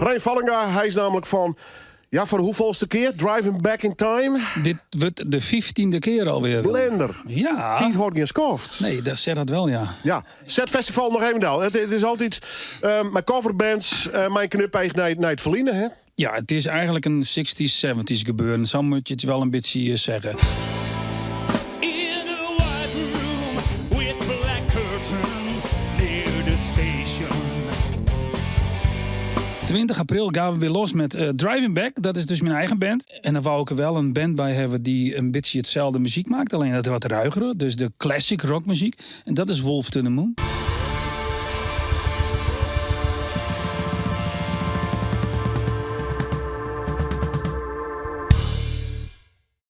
Rijn Vallinga, hij is namelijk van... Ja, voor de hoeveelste keer? Driving Back in Time? Dit wordt de 15e keer alweer. Blender. Ja. Die hoort geen skoft. Nee, dat zegt dat wel, ja. Ja, Set Festival nog even wel. Het is altijd met coverbands, mijn knup naar het verliezen, hè? Ja, het is eigenlijk een 60s, 70s gebeuren. Zo moet je het wel een beetje zeggen. 20 april gaan we weer los met Driving Back. Dat is dus mijn eigen band. En dan wou ik er wel een band bij hebben die een beetje hetzelfde muziek maakt. Alleen dat wat ruigere. Dus de classic rockmuziek. En dat is Wolf to the Moon.